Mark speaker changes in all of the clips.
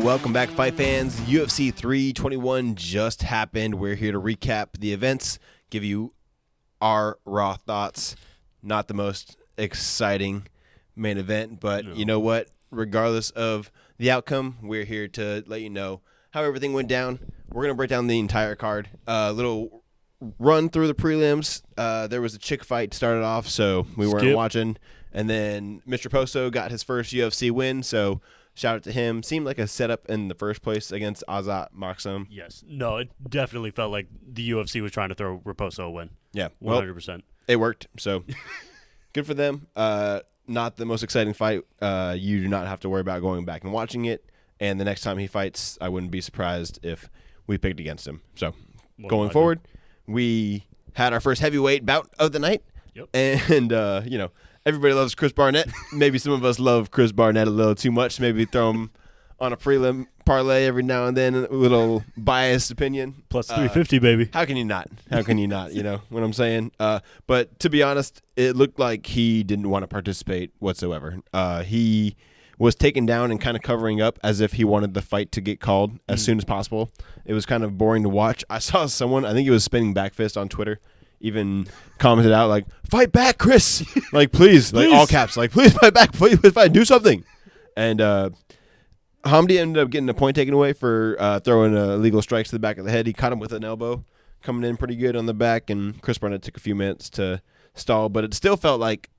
Speaker 1: welcome back, fight fans. UFC 321 just happened. We're here to recap the events, give you our raw thoughts. Not the most exciting main event, but You know what? Regardless of the outcome, we're here to let you know how everything went down. We're going to break down the entire card. A little run through the prelims. There was a chick fight started off, so we weren't watching. And then Mr. Posto got his first UFC win, so shout out to him. Seemed like a setup in the first place against Azat Maksum.
Speaker 2: Yes. No, it definitely felt like the UFC was trying to throw Raposo a win.
Speaker 1: Yeah.
Speaker 2: 100%.
Speaker 1: It worked, so good for them. Not the most exciting fight. You do not have to worry about going back and watching it. And the next time he fights, I wouldn't be surprised if we picked against him. So going forward, we had our first heavyweight bout of the night.
Speaker 2: Yep.
Speaker 1: And, everybody loves Chris Barnett. Maybe some of us love Chris Barnett a little too much. Maybe throw him on a prelim parlay every now and then, a little biased opinion.
Speaker 2: Plus 350, baby.
Speaker 1: How can you not? How can you not? You know what I'm saying? But to be honest, it looked like he didn't want to participate whatsoever. He was taken down and kind of covering up as if he wanted the fight to get called as soon as possible. It was kind of boring to watch. I saw someone, I think he was spinning back fist on Twitter, even commented out like, "Fight back, Chris!" Like, please, like all caps, like, please fight back, please fight, do something. And Hamdi ended up getting a point taken away for throwing illegal strikes to the back of the head. He caught him with an elbow, coming in pretty good on the back, and Chris Barnett took a few minutes to stall, but it still felt like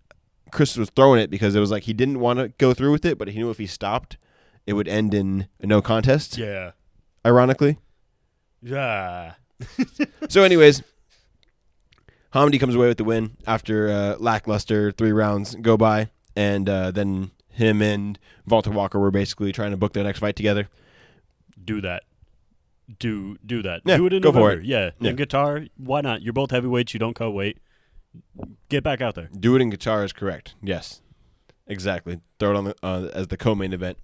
Speaker 1: Chris was throwing it because it was like he didn't want to go through with it, but he knew if he stopped, it would end in a no contest.
Speaker 2: Yeah.
Speaker 1: Ironically.
Speaker 2: Yeah.
Speaker 1: So anyways, Hamdi comes away with the win after lackluster 3 rounds go by, and then him and Walter Walker were basically trying to book their next fight together.
Speaker 2: Do that. Do that.
Speaker 1: Yeah,
Speaker 2: do it in
Speaker 1: go
Speaker 2: November.
Speaker 1: for it.
Speaker 2: Yeah.
Speaker 1: Yeah.
Speaker 2: In guitar, why not? You're both heavyweights. You don't cut weight. Get back out there.
Speaker 1: Do it in guitar is correct. Yes, exactly. Throw it on the as the co-main event.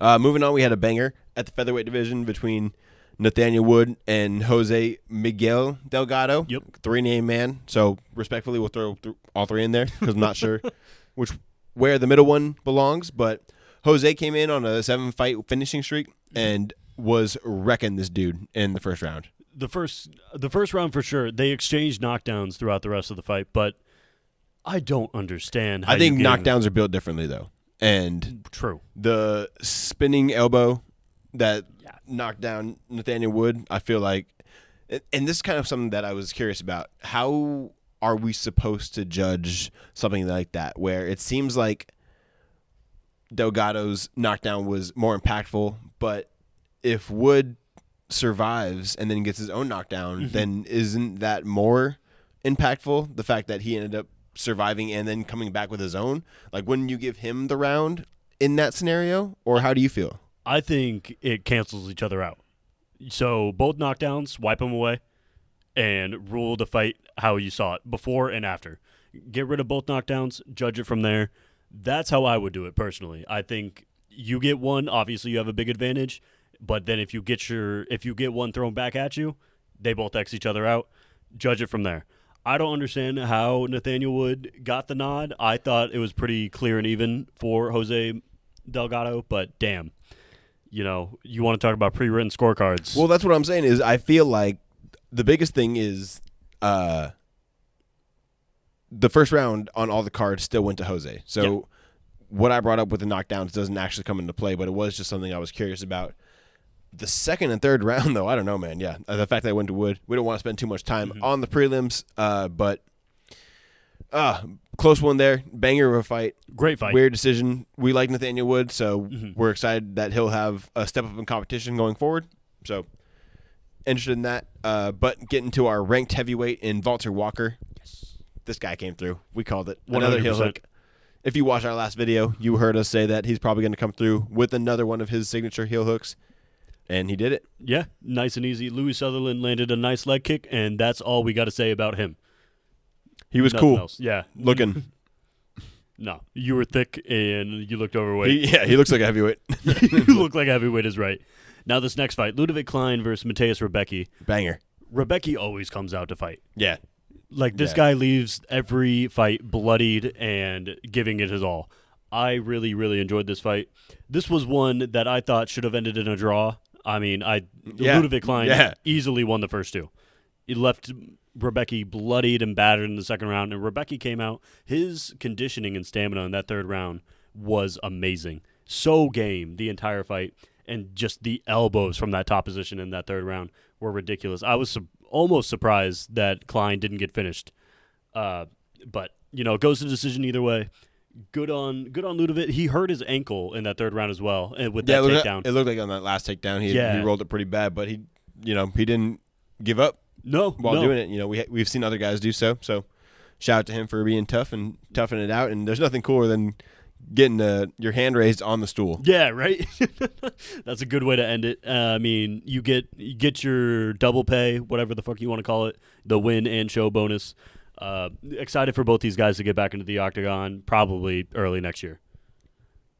Speaker 1: Moving on, we had a banger at the featherweight division between Nathaniel Wood and Jose Miguel Delgado.
Speaker 2: Yep.
Speaker 1: 3-name man. So respectfully, we'll throw all 3 in there because I'm not sure where the middle one belongs. But Jose came in on a 7-fight finishing streak and was wrecking this dude in the first round.
Speaker 2: The first round for sure. They exchanged knockdowns throughout the rest of the fight, but I don't understand how
Speaker 1: I think knockdowns are built differently though. And
Speaker 2: true.
Speaker 1: The spinning elbow that knocked down Nathaniel Wood, I feel like, and this is kind of something that I was curious about. How are we supposed to judge something like that where it seems like Delgado's knockdown was more impactful, but if Wood survives and then gets his own knockdown, then isn't that more impactful? The fact that he ended up surviving and then coming back with his own? Like, wouldn't you give him the round in that scenario? Or how do you feel?
Speaker 2: I think it cancels each other out. So both knockdowns, wipe them away, and rule the fight how you saw it, before and after. Get rid of both knockdowns, judge it from there. That's how I would do it personally. I think you get one, obviously you have a big advantage, but then if you get one thrown back at you, they both X each other out. Judge it from there. I don't understand how Nathaniel Wood got the nod. I thought it was pretty clear and even for Jose Delgado, but damn. You know, you want to talk about pre-written scorecards.
Speaker 1: Well, that's what I'm saying is I feel like the biggest thing is the first round on all the cards still went to Jose. So what I brought up with the knockdowns doesn't actually come into play, but it was just something I was curious about. The second and third round, though, I don't know, man. Yeah, the fact that I went to Wood, we don't want to spend too much time on the prelims, but close one there. Banger of a fight.
Speaker 2: Great fight.
Speaker 1: Weird decision. We like Nathaniel Wood, so we're excited that he'll have a step up in competition going forward. So interested in that. But getting to our ranked heavyweight in Walter Walker. Yes. This guy came through. We called it.
Speaker 2: 100%.
Speaker 1: Another heel hook. If you watched our last video, you heard us say that he's probably going to come through with another one of his signature heel hooks. And he did it.
Speaker 2: Yeah, nice and easy. Louis Sutherland landed a nice leg kick, and that's all we got to say about him.
Speaker 1: He was
Speaker 2: Nothing
Speaker 1: cool.
Speaker 2: else. Yeah.
Speaker 1: Looking.
Speaker 2: No, you were thick and you looked overweight.
Speaker 1: He looks like a heavyweight.
Speaker 2: You look like a heavyweight is right. Now this next fight, Ludovic Klein versus Mateus Rebecki.
Speaker 1: Banger.
Speaker 2: Rebecki always comes out to fight.
Speaker 1: Yeah.
Speaker 2: Like, this guy leaves every fight bloodied and giving it his all. I really, really enjoyed this fight. This was one that I thought should have ended in a draw. I mean, Ludovic Klein easily won the first two. He left Rebecca bloodied and battered in the second round, and Rebecca came out. His conditioning and stamina in that third round was amazing. So game the entire fight, and just the elbows from that top position in that third round were ridiculous. I was almost surprised that Klein didn't get finished. But, it goes to decision either way. Good on Ludovic. He hurt his ankle in that third round as well, and with that takedown.
Speaker 1: It looked like on that last takedown he rolled it pretty bad, but he didn't give up. While doing it. We've seen other guys do so. So shout out to him for being tough and toughing it out. And there's nothing cooler than getting your hand raised on the stool.
Speaker 2: Yeah, right. That's a good way to end it. I mean, you get your double pay, whatever the fuck you want to call it, the win and show bonus. Excited for both these guys to get back into the octagon probably early next year.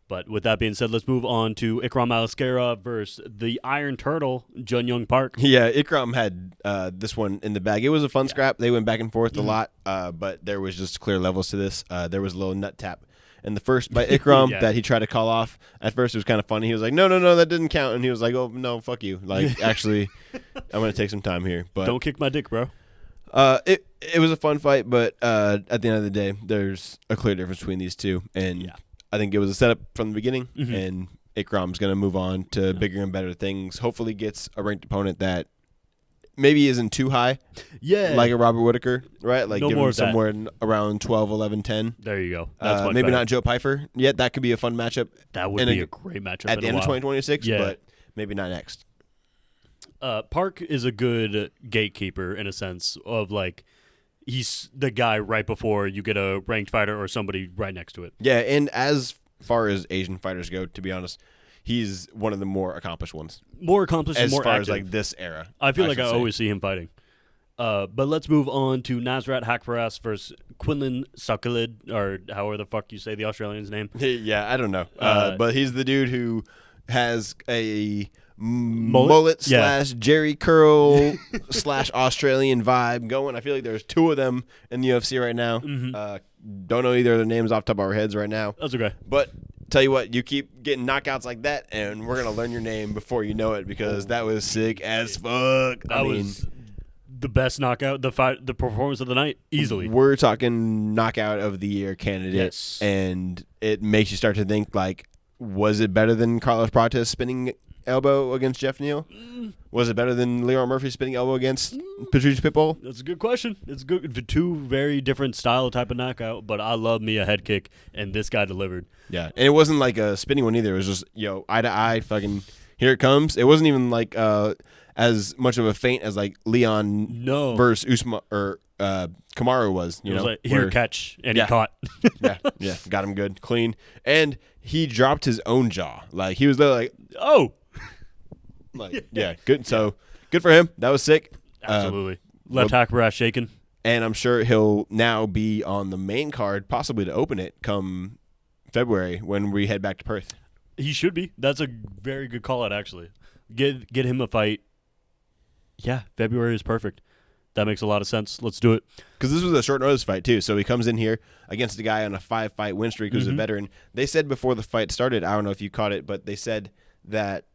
Speaker 2: But with that being said, let's move on to Ikram Aliskerov versus the Iron Turtle, Jun-Young Park.
Speaker 1: Yeah, Ikram had this one in the bag. It was a fun scrap. They went back and forth a lot, but there was just clear levels to this. There was a little nut tap in the first by Ikram that he tried to call off. At first, it was kind of funny. He was like, no, that didn't count. And he was like, oh, no, fuck you. Like, actually, I'm going to take some time here. But
Speaker 2: don't kick my dick, bro.
Speaker 1: It was a fun fight, but at the end of the day, there's a clear difference between these two. And I think it was a setup from the beginning, and Ikram's going to move on to bigger and better things. Hopefully gets a ranked opponent that maybe isn't too high.
Speaker 2: Yeah.
Speaker 1: Like a Robert Whitaker, right? Like
Speaker 2: no
Speaker 1: give
Speaker 2: more
Speaker 1: him somewhere around 12, 11, 10.
Speaker 2: There you go. That's much
Speaker 1: maybe
Speaker 2: better.
Speaker 1: not Joe Pfeiffer yet. That could be a fun matchup.
Speaker 2: That would be a great matchup
Speaker 1: at the end of 2026, but maybe not next.
Speaker 2: Park is a good gatekeeper in a sense of like he's the guy right before you get a ranked fighter or somebody right next to it.
Speaker 1: Yeah, and as far as Asian fighters go, to be honest, he's one of the more accomplished ones.
Speaker 2: More accomplished and more active.
Speaker 1: As far as like this era.
Speaker 2: I feel like I always see him fighting. But let's move on to Nasrat Haqparast versus Quinlan Suckalid, or however the fuck you say the Australian's name.
Speaker 1: Yeah, I don't know. But he's the dude who has a mullet slash Jerry curl slash Australian vibe going. I feel like there's two of them in the UFC right now. Don't know either of their names off the top of our heads right now.
Speaker 2: That's okay.
Speaker 1: But tell you what, you keep getting knockouts like that, and we're gonna learn your name before you know it because that was sick as fuck.
Speaker 2: That was the best knockout, the performance of the night, easily.
Speaker 1: We're talking knockout of the year candidate, and it makes you start to think like, was it better than Carlos Prates spinning elbow against Jeff Neal? Was it better than Leon Murphy spinning elbow against Patrice Pitbull?
Speaker 2: That's a good question. It's good. Two very different style type of knockout, but I love me a head kick, and this guy delivered.
Speaker 1: Yeah, and it wasn't like a spinning one either. It was just, eye to eye, fucking, here it comes. It wasn't even like as much of a feint as like Leon versus Usman or Kamaru was.
Speaker 2: It was like, here, catch, and he caught.
Speaker 1: yeah, got him good, clean, and he dropped his own jaw. Like he was there, like,
Speaker 2: oh.
Speaker 1: Like, good. So good for him. That was sick.
Speaker 2: Absolutely. Left Haqparast shaking.
Speaker 1: And I'm sure he'll now be on the main card, possibly to open it come February when we head back to Perth.
Speaker 2: He should be. That's a very good call out, actually. Get him a fight. Yeah, February is perfect. That makes a lot of sense. Let's do it.
Speaker 1: Because this was a short notice fight, too. So he comes in here against a guy on a 5-fight win streak who's a veteran. They said before the fight started, I don't know if you caught it, but they said that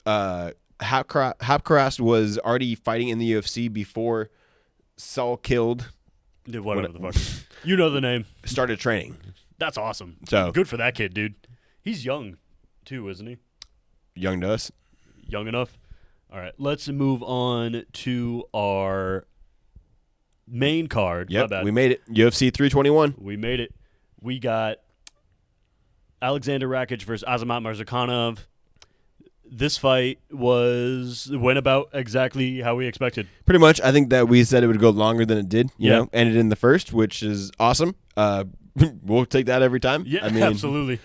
Speaker 1: Haqparast was already fighting in the UFC before Saul killed.
Speaker 2: Whatever the fuck. You know the name.
Speaker 1: Started training.
Speaker 2: That's awesome.
Speaker 1: So
Speaker 2: good for that kid, dude. He's young, too, isn't he?
Speaker 1: Young to us.
Speaker 2: Young enough. All right, let's move on to our main card.
Speaker 1: Yep, we made it. UFC 321.
Speaker 2: We made it. We got Alexander Rakic versus Azamat Murzakanov. This fight went about exactly how we expected. Pretty
Speaker 1: much. I think that we said it would go longer than it did. You know, ended in the first, which is awesome. We'll take that every time.
Speaker 2: Yeah, absolutely.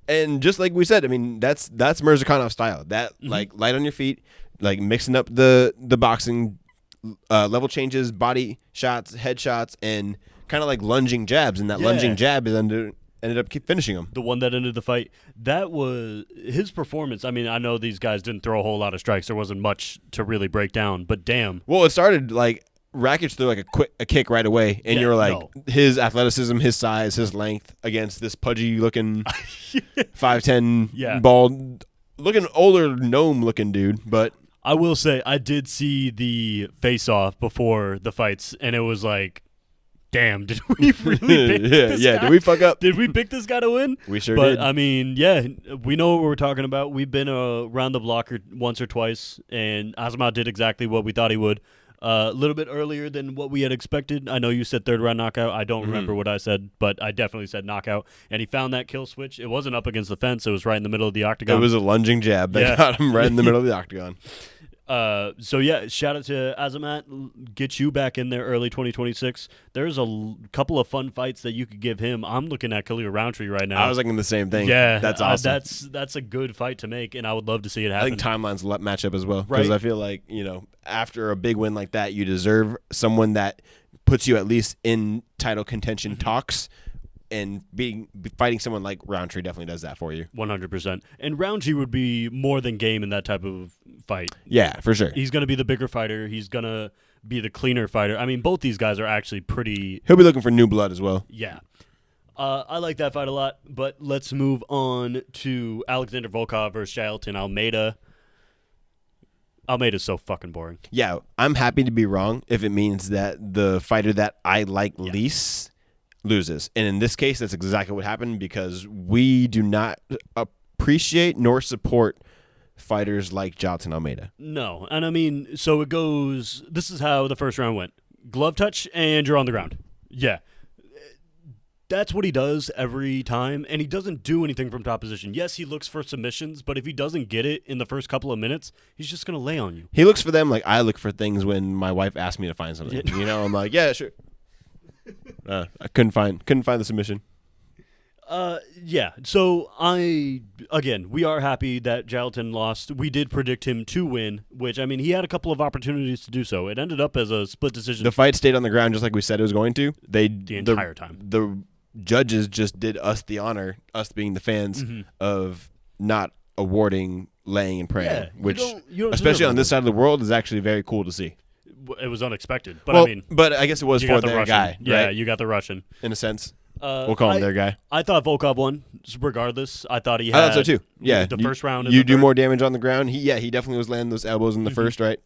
Speaker 1: And just like we said, I mean, that's Murzakanov style. That like light on your feet, like mixing up the boxing level changes, body shots, head shots, and kind of like lunging jabs. And that lunging jab ended up finishing him.
Speaker 2: The one that ended the fight. That was his performance. I mean, I know these guys didn't throw a whole lot of strikes. There wasn't much to really break down, but damn.
Speaker 1: Well, it started like Rakic threw like a kick right away, and you're like, his athleticism, his size, his length against this pudgy looking 5'10", bald, looking older gnome looking dude. But
Speaker 2: I will say I did see the face off before the fights, and it was like, damn, did we really pick this guy?
Speaker 1: Did we fuck up?
Speaker 2: Did we pick this guy to win?
Speaker 1: We sure did.
Speaker 2: But, I mean, yeah, we know what we're talking about. We've been around the block once or twice, and Azamat did exactly what we thought he would. A little bit earlier than what we had expected. I know you said third round knockout. I don't remember what I said, but I definitely said knockout. And he found that kill switch. It wasn't up against the fence. It was right in the middle of the octagon.
Speaker 1: It was a lunging jab that got him right in the middle of the octagon.
Speaker 2: So, yeah, shout out to Azamat. Get you back in there early 2026. There's a couple of fun fights that you could give him. I'm looking at Khalil Roundtree right now.
Speaker 1: I was thinking the same thing.
Speaker 2: Yeah.
Speaker 1: That's awesome.
Speaker 2: That's a good fight to make, and I would love to see it happen.
Speaker 1: I think timelines match up as well. Because I feel like, after a big win like that, you deserve someone that puts you at least in title contention talks. And fighting someone like Roundtree definitely does that for you.
Speaker 2: 100%. And Roundtree would be more than game in that type of fight.
Speaker 1: Yeah, for sure.
Speaker 2: He's going to be the bigger fighter. He's going to be the cleaner fighter. I mean, both these guys are actually pretty...
Speaker 1: He'll be looking for new blood as well.
Speaker 2: Yeah. I like that fight a lot, but let's move on to Alexander Volkov versus Jailton Almeida. Almeida's so fucking boring.
Speaker 1: Yeah, I'm happy to be wrong if it means that the fighter that I like least loses. And in this case, that's exactly what happened because we do not appreciate nor support fighters like Jailton Almeida.
Speaker 2: No. And I mean, so it goes, this is how the first round went. Glove touch and you're on the ground. Yeah. That's what he does every time, and he doesn't do anything from top position. Yes, he looks for submissions, but if he doesn't get it in the first couple of minutes, he's just going to lay on you.
Speaker 1: He looks for them like I look for things when my wife asks me to find something. I'm like, yeah, sure. I couldn't find the submission.
Speaker 2: Yeah. So we are happy that Jailton lost. We did predict him to win, which I mean he had a couple of opportunities to do so. It ended up as a split decision.
Speaker 1: The fight stayed on the ground just like we said it was going to. The
Speaker 2: entire time.
Speaker 1: The judges just did us the honor, us being the fans, of not awarding laying and praying, which you don't especially on this side of the world is actually very cool to see.
Speaker 2: It was unexpected, but I mean,
Speaker 1: but I guess it was for their guy.
Speaker 2: Yeah,
Speaker 1: right?
Speaker 2: You got the Russian
Speaker 1: in a sense. We'll call him their guy.
Speaker 2: I thought Volkov won, regardless. I thought he had.
Speaker 1: I thought so too. Yeah,
Speaker 2: the first round.
Speaker 1: You do more damage on the ground. He definitely was landing those elbows in the first, right?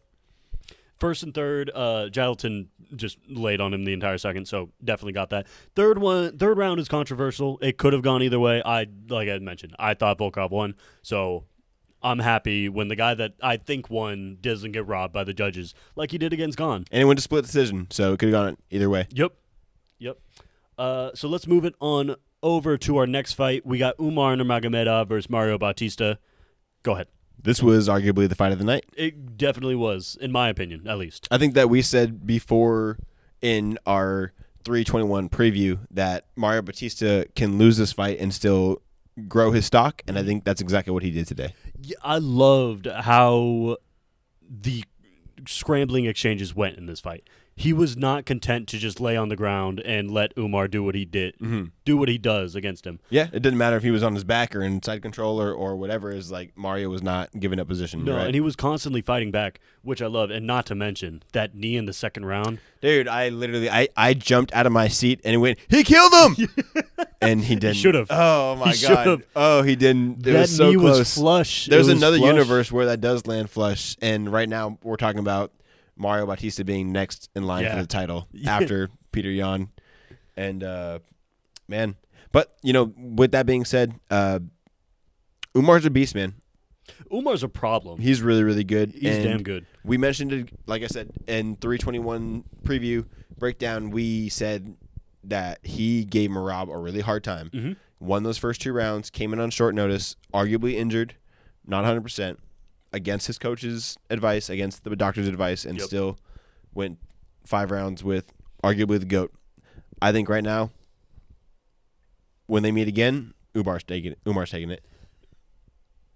Speaker 2: First and third, Jailton just laid on him the entire second, so definitely got that. Third round is controversial. It could have gone either way. Like I mentioned, I thought Volkov won, so I'm happy when the guy that I think won doesn't get robbed by the judges like he did against Gon.
Speaker 1: And it went to split decision, so it could have gone either way.
Speaker 2: Yep. So let's move it on over to our next fight. We got Umar Nurmagomedov versus Mario Bautista. Go ahead.
Speaker 1: This was arguably the fight of the night.
Speaker 2: It definitely was, in my opinion, at least.
Speaker 1: I think that we said before in our 321 preview that Mario Bautista can lose this fight and still grow his stock, and I think that's exactly what he did today.
Speaker 2: Yeah, I loved how the scrambling exchanges went in this fight. He was not content to just lay on the ground and let Umar do what he did, do what he does against him.
Speaker 1: Yeah, it didn't matter if he was on his back or inside controller or whatever. Is like Mario was not giving up position.
Speaker 2: No,
Speaker 1: right?
Speaker 2: And he was constantly fighting back, which I love. And not to mention that knee in the second round.
Speaker 1: Dude, I jumped out of my seat and he killed him! And he didn't.
Speaker 2: He should have.
Speaker 1: Oh, my God. Oh, he didn't. It was so
Speaker 2: knee
Speaker 1: close.
Speaker 2: Was flush.
Speaker 1: There's another universe where that does land flush, and right now we're talking about Mario Bautista being next in line for the title after Peter Yan. And, man. But, with that being said, Umar's a beast, man.
Speaker 2: Umar's a problem.
Speaker 1: He's really, really good.
Speaker 2: He's damn good.
Speaker 1: We mentioned it, like I said, in 321 preview breakdown, we said that he gave Merab a really hard time. Won those first 2 rounds, came in on short notice, arguably injured, not 100%. Against his coach's advice, against the doctor's advice, and still went 5 rounds with arguably the GOAT. I think right now, when they meet again, Umar's taking it.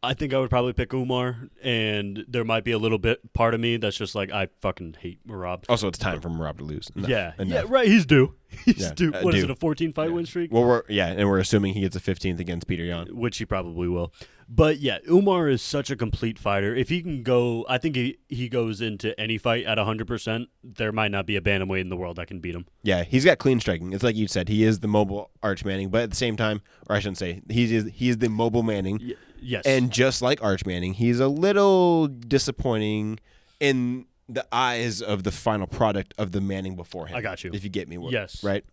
Speaker 2: I think I would probably pick Umar, and there might be a little bit part of me that's just like, I fucking hate Merab.
Speaker 1: Also, it's time for Merab to lose.
Speaker 2: Yeah,
Speaker 1: Enough.
Speaker 2: right. He's due. He's
Speaker 1: Yeah,
Speaker 2: due. What is
Speaker 1: due.
Speaker 2: it? A 14-fight win streak?
Speaker 1: Well, and we're assuming he gets a 15th against Peter Yan.
Speaker 2: Which he probably will. But yeah, Umar is such a complete fighter. If he can go, I think he goes into any fight at 100%. There might not be a bantamweight in the world that can beat him.
Speaker 1: Yeah, he's got clean striking. It's like you said, he is the mobile Arch Manning, but at the same time, or I shouldn't say, he is the mobile Manning.
Speaker 2: Yes.
Speaker 1: And just like Arch Manning, he's a little disappointing in the eyes of the final product of the Manning before him.
Speaker 2: I got you.
Speaker 1: If you get me.
Speaker 2: Yes.
Speaker 1: Right?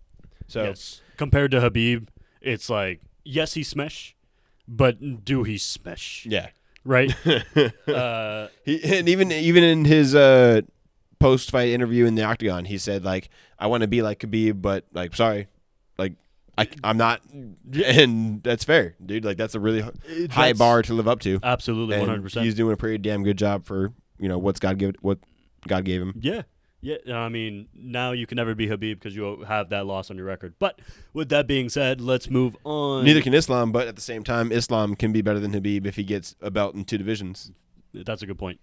Speaker 1: So
Speaker 2: yes. Compared to Habib, it's like, yes, he smash, but do he smash?
Speaker 1: yeah.
Speaker 2: Right?
Speaker 1: And even in his post-fight interview in the Octagon, he said, like, I want to be like Khabib, but, like, sorry. Like, I'm not. And that's fair, dude. Like, that's a really high bar to live up to.
Speaker 2: Absolutely, 100%.
Speaker 1: He's doing a pretty damn good job for, what God gave him.
Speaker 2: Yeah. Yeah, I mean, now you can never be Habib because you have that loss on your record. But with that being said, let's move on.
Speaker 1: Neither can Islam, but at the same time, Islam can be better than Habib if he gets a belt in 2 divisions.
Speaker 2: That's a good point.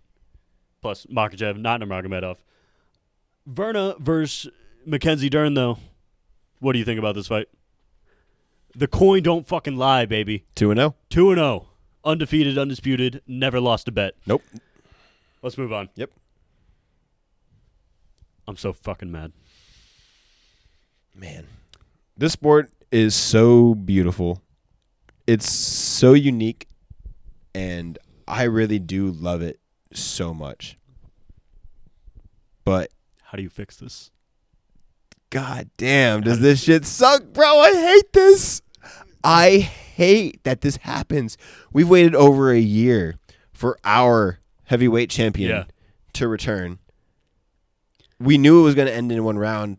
Speaker 2: Plus, Makhachev, not Nurmagomedov. Verna versus Mackenzie Dern, though. What do you think about this fight? The coin don't fucking lie, baby.
Speaker 1: 2-0.
Speaker 2: 2-0. Undefeated, undisputed, never lost a bet.
Speaker 1: Nope.
Speaker 2: Let's move on.
Speaker 1: Yep.
Speaker 2: I'm so fucking mad.
Speaker 1: Man. This sport is so beautiful. It's so unique, and I really do love it so much. But
Speaker 2: how do you fix this?
Speaker 1: God damn, does this shit suck, bro? I hate this. I hate that this happens. We've waited over a year for our heavyweight champion to return. We knew it was going to end in 1 round,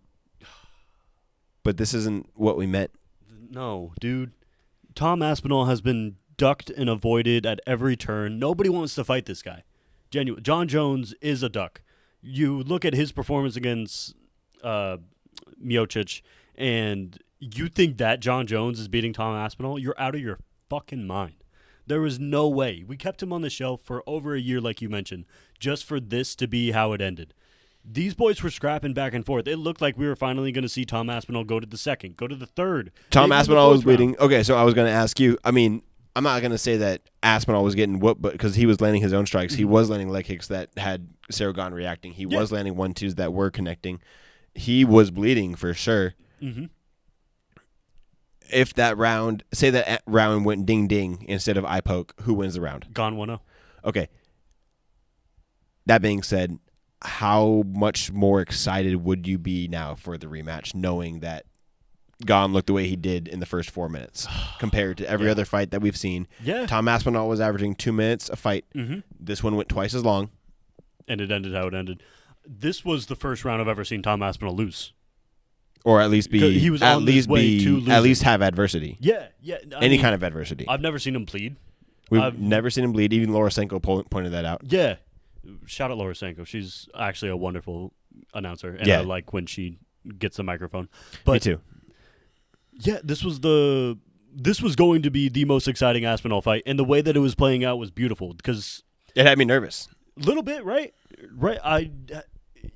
Speaker 1: but this isn't what we meant.
Speaker 2: No, dude. Tom Aspinall has been ducked and avoided at every turn. Nobody wants to fight this guy. Genuine. John Jones is a duck. You look at his performance against Miocic, and you think that John Jones is beating Tom Aspinall? You're out of your fucking mind. There was no way. We kept him on the shelf for over a year, like you mentioned, just for this to be how it ended. These boys were scrapping back and forth. It looked like we were finally going to see Tom Aspinall go to the second, go to the third.
Speaker 1: Tom Aspinall was bleeding. Okay, so I was going to ask you. I mean, I'm not going to say that Aspinall was getting whooped, but because he was landing his own strikes, he was landing leg kicks that had Saragon reacting. He was landing 1-2s that were connecting. He was bleeding for sure.
Speaker 2: Mm-hmm.
Speaker 1: If that round, say that round went ding ding instead of eye poke, who wins the round?
Speaker 2: Gone 1-0.
Speaker 1: Okay. That being said, how much more excited would you be now for the rematch, knowing that Gone looked the way he did in the first 4 minutes compared to every other fight that we've seen?
Speaker 2: Yeah.
Speaker 1: Tom Aspinall was averaging 2 minutes a fight.
Speaker 2: Mm-hmm.
Speaker 1: This one went twice as long.
Speaker 2: And it ended how it ended. This was the first round I've ever seen Tom Aspinall lose.
Speaker 1: Or at least be
Speaker 2: he was on his way to losing.
Speaker 1: At least have adversity.
Speaker 2: Yeah.
Speaker 1: Any kind of adversity.
Speaker 2: I've never seen him bleed.
Speaker 1: We've never seen him bleed. Even Laura Senko pointed that out.
Speaker 2: Yeah. Shout out Laura Senko. She's actually a wonderful announcer, and I like when she gets the microphone. But
Speaker 1: me too.
Speaker 2: Yeah, this was going to be the most exciting Aspinall fight, and the way that it was playing out was beautiful because
Speaker 1: it had me nervous.
Speaker 2: A little bit, right? Right.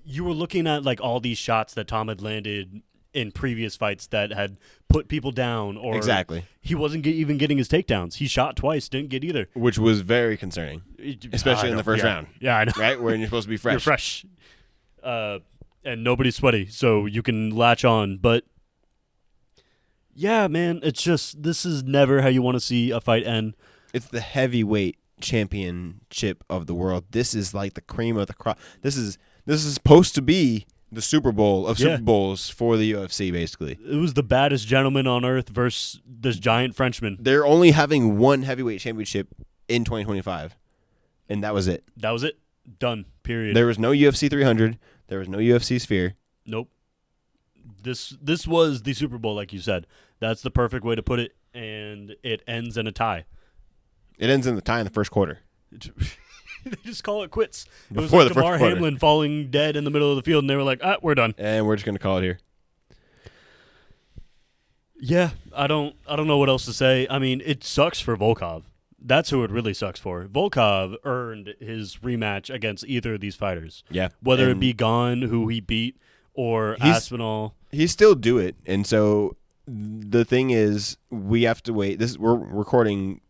Speaker 2: You were looking at like all these shots that Tom had landed in previous fights that had put people down, or
Speaker 1: exactly.
Speaker 2: He wasn't even getting his takedowns. He shot twice, didn't get either,
Speaker 1: which was very concerning, especially in the first round.
Speaker 2: Yeah, I know.
Speaker 1: Right, where you're supposed to be fresh.
Speaker 2: You're fresh, and nobody's sweaty, so you can latch on. But yeah, man, it's just this is never how you want to see a fight end.
Speaker 1: It's the heavyweight championship of the world. This is like the cream of the crop. This is supposed to be the Super Bowl of Super Bowls for the UFC, basically.
Speaker 2: It was the baddest gentleman on earth versus this giant Frenchman.
Speaker 1: They're only having one heavyweight championship in 2025, and that was it.
Speaker 2: That was it. Done. Period.
Speaker 1: There was no UFC 300. There was no UFC Sphere.
Speaker 2: Nope. This was the Super Bowl, like you said. That's the perfect way to put it, and it ends in a tie.
Speaker 1: It ends in the tie in the first quarter.
Speaker 2: They just call it quits. It
Speaker 1: Before
Speaker 2: was like
Speaker 1: the first
Speaker 2: Damar
Speaker 1: quarter.
Speaker 2: Hamlin falling dead in the middle of the field, and they were like, we're done.
Speaker 1: And we're just going to call it here.
Speaker 2: Yeah, I don't know what else to say. I mean, it sucks for Volkov. That's who it really sucks for. Volkov earned his rematch against either of these fighters.
Speaker 1: Yeah.
Speaker 2: Whether it be Gon, who he beat, or Aspinall.
Speaker 1: He still do it. And so the thing is, we have to wait. We're recording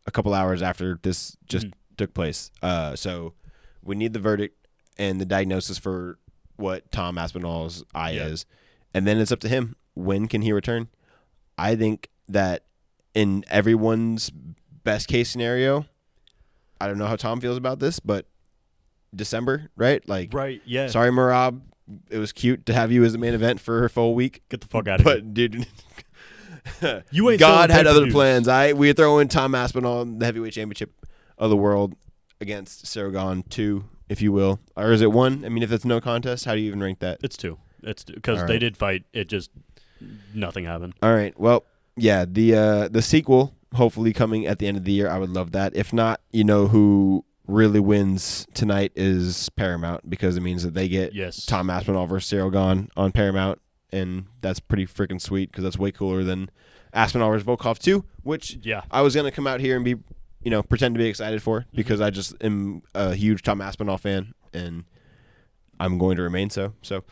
Speaker 1: a couple hours after this just took place. So we need the verdict and the diagnosis for what Tom Aspinall's eye is. And then it's up to him. When can he return? I think that in everyone's best case scenario, I don't know how Tom feels about this, but December, right? Like,
Speaker 2: right, yeah.
Speaker 1: Sorry, Marab. It was cute to have you as the main event for a full week.
Speaker 2: Get the fuck out of here.
Speaker 1: But, dude,
Speaker 2: you ain't
Speaker 1: God had other
Speaker 2: pay-per-views.
Speaker 1: plans. We throw in Tom Aspinall in the heavyweight championship of the world against Saragon 2, if you will. Or is it 1? I mean, if it's no contest, how do you even rank that?
Speaker 2: It's 2. It's because they did fight. It just nothing happened.
Speaker 1: All right. Well, yeah, the sequel hopefully coming at the end of the year. I would love that. If not, you know who really wins tonight is Paramount, because it means that they get Tom Aspinall versus Saragon on Paramount, and that's pretty freaking sweet because that's way cooler than Aspinall versus Volkov 2, which I was going to come out here and be, pretend to be excited for because I just am a huge Tom Aspinall fan, and I'm going to remain so. So,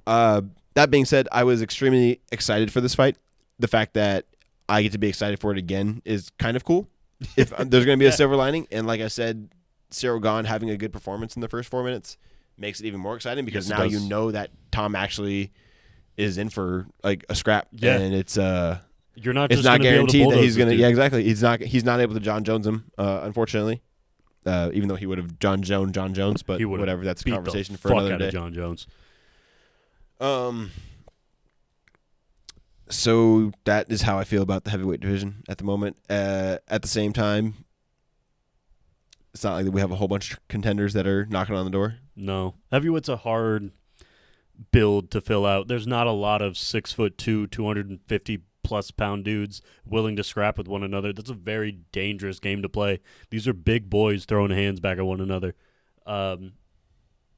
Speaker 1: that being said, I was extremely excited for this fight. The fact that I get to be excited for it again is kind of cool. If there's going to be a silver lining, and like I said, Saragon having a good performance in the first 4 minutes makes it even more exciting because now you know that Tom actually is in for like a scrap, and it's
Speaker 2: you're not.
Speaker 1: It's
Speaker 2: just
Speaker 1: not guaranteed that he's going to. Yeah, exactly. He's not able to John Jones him, unfortunately. Even though he would have John Jones, but whatever. That's a conversation for another day.
Speaker 2: John Jones.
Speaker 1: So that is how I feel about the heavyweight division at the moment. At the same time, it's not like we have a whole bunch of contenders that are knocking on the door.
Speaker 2: No. Heavyweight's a hard build to fill out. There's not a lot of 6'2", 250+ pound dudes willing to scrap with one another. That's a very dangerous game to play. These are big boys throwing hands back at one another. And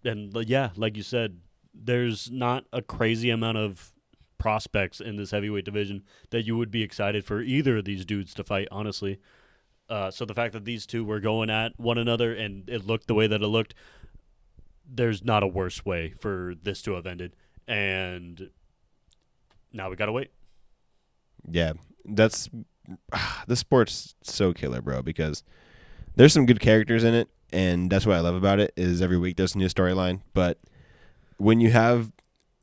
Speaker 2: like you said, there's not a crazy amount of prospects in this heavyweight division that you would be excited for either of these dudes to fight, honestly. So the fact that these two were going at one another and it looked the way that it looked, there's not a worse way for this to have ended. And now we got to wait.
Speaker 1: Yeah, that's the sport's so killer, bro, because there's some good characters in it, and that's what I love about it is every week there's a new storyline. But when you have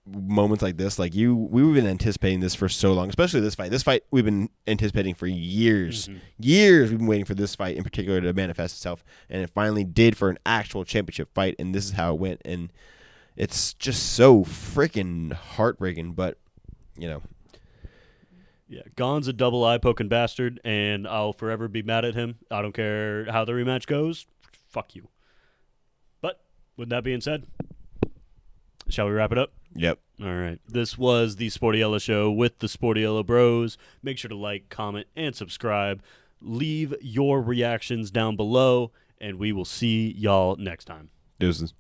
Speaker 1: moments like this, like we've been anticipating this for so long, especially this fight. This fight we've been anticipating for years. Years we've been waiting for this fight in particular to manifest itself, and it finally did for an actual championship fight, and this is how it went. And it's just so freaking heartbreaking, but Yeah,
Speaker 2: Gon's a double eye poking bastard, and I'll forever be mad at him. I don't care how the rematch goes. Fuck you. But with that being said, shall we wrap it up?
Speaker 1: Yep.
Speaker 2: All right. This was the Sportiello Show with the Sportiello Bros. Make sure to like, comment, and subscribe. Leave your reactions down below, and we will see y'all next time.
Speaker 1: Deuces.